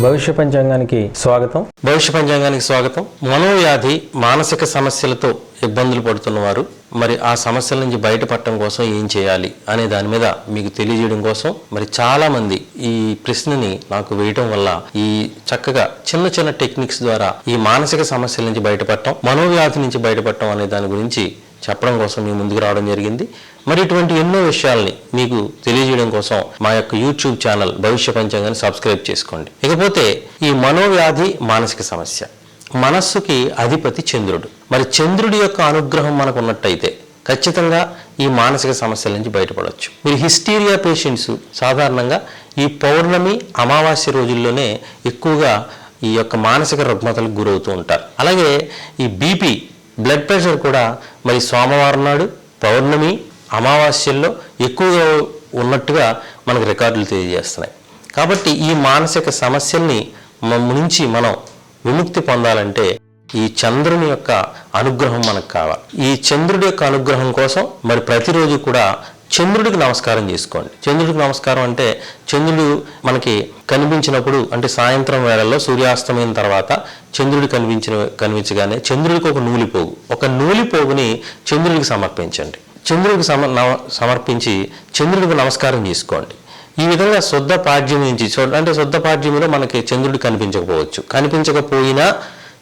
భవిష్య పంచాంగానికి స్వాగతం. మనోవ్యాధి మానసిక సమస్యలతో ఇబ్బందులు పడుతున్నవారు మరి ఆ సమస్యల నుంచి బయటపడటం కోసం ఏం చేయాలి అనే దాని మీద మీకు తెలియజేయడం కోసం మరి చాలా మంది ఈ ప్రశ్నని నాకు వేయటం వల్ల ఈ చక్కగా చిన్న చిన్న టెక్నిక్స్ ద్వారా ఈ మానసిక సమస్యల నుంచి బయటపడటం, మనోవ్యాధి నుంచి బయటపడటం అనే దాని గురించి చెప్పడం కోసం మీ ముందుకు రావడం జరిగింది. మరి ఇటువంటి ఎన్నో విషయాల్ని మీకు తెలియజేయడం కోసం మా యొక్క యూట్యూబ్ ఛానల్ భవిష్య పంచాంగాన్ని సబ్స్క్రైబ్ చేసుకోండి. ఇకపోతే ఈ మనోవ్యాధి మానసిక సమస్య, మనస్సుకి అధిపతి చంద్రుడు. మరి చంద్రుడి యొక్క అనుగ్రహం మనకు ఉన్నట్టయితే ఖచ్చితంగా ఈ మానసిక సమస్యల నుంచి బయటపడవచ్చు. మీరు హిస్టీరియా పేషెంట్స్ సాధారణంగా ఈ పౌర్ణమి అమావాస్య రోజుల్లోనే ఎక్కువగా ఈ యొక్క మానసిక రుగ్మతలకు గురవుతూ ఉంటారు. అలాగే ఈ బీపీ బ్లడ్ ప్రెషర్ కూడా మరి సోమవారం నాడు పౌర్ణమి అమావాస్యల్లో ఎక్కువగా ఉన్నట్టుగా మనకు రికార్డులు తెలియజేస్తున్నాయి. కాబట్టి ఈ మానసిక సమస్యల్ని నుంచి మనం విముక్తి పొందాలంటే ఈ చంద్రుని యొక్క అనుగ్రహం మనకు కావాలి. ఈ చంద్రుడి యొక్క అనుగ్రహం కోసం మరి ప్రతిరోజు కూడా చంద్రుడికి నమస్కారం చేసుకోండి. చంద్రుడికి నమస్కారం అంటే చంద్రుడు మనకి కనిపించినప్పుడు అంటే సాయంత్రం వేళల్లో సూర్యాస్తమైన తర్వాత చంద్రుడు కనిపించగానే చంద్రుడికి ఒక నూలిపోగుని చంద్రుడికి సమర్పించండి. చంద్రుడికి సమర్పించి చంద్రుడికి నమస్కారం చేసుకోండి. ఈ విధంగా శుద్ధ పాడ్యం నుంచి అంటే శుద్ధ పాడ్యంలో మనకి చంద్రుడు కనిపించకపోయినా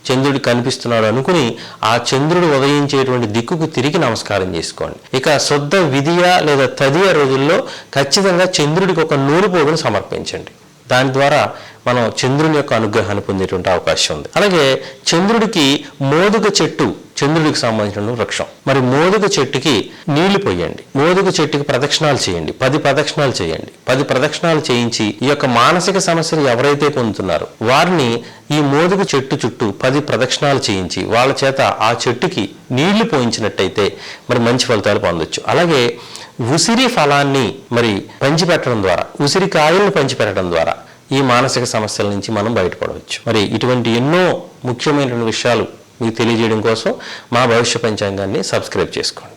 చంద్రుడు కనిపిస్తున్నాడు అనుకుని ఆ చంద్రుడు ఉదయించేటువంటి దిక్కుకు తిరిగి నమస్కారం చేసుకోండి. ఇక శుద్ధ విధియ లేదా తదియ రోజుల్లో ఖచ్చితంగా చంద్రుడికి ఒక నూలుపోగును సమర్పించండి. దాని ద్వారా మనం చంద్రుని యొక్క అనుగ్రహాన్ని పొందేటువంటి అవకాశం ఉంది. అలాగే చంద్రుడికి మోదుగ చెట్టు చంద్రుడికి సంబంధించిన వృక్షం. మరి మోదుగ చెట్టుకి నీళ్లు పోయండి. మోదుగ చెట్టుకి ప్రదక్షిణాలు చేయండి. 10 ప్రదక్షిణాలు చేయండి. 10 ప్రదక్షిణాలు చేయించి ఈ యొక్క మానసిక సమస్యలు ఎవరైతే పొందుతున్నారో వారిని ఈ మోదుగ చెట్టు చుట్టూ 10 ప్రదక్షిణాలు చేయించి వాళ్ళ చేత ఆ చెట్టుకి నీళ్లు పోయించినట్టయితే మరి మంచి ఫలితాలు పొందొచ్చు. అలాగే ఉసిరి ఫలాన్ని మరి పంచిపెట్టడం ద్వారా, ఉసిరికాయలను పంచిపెట్టడం ద్వారా ఈ మానసిక సమస్యల నుంచి మనం బయటపడవచ్చు. మరి ఇటువంటి ఎన్నో ముఖ్యమైనటువంటి విషయాలు మీకు తెలియజేయడం కోసం మా భవిష్య పంచాంగాన్ని సబ్స్క్రైబ్ చేసుకోండి.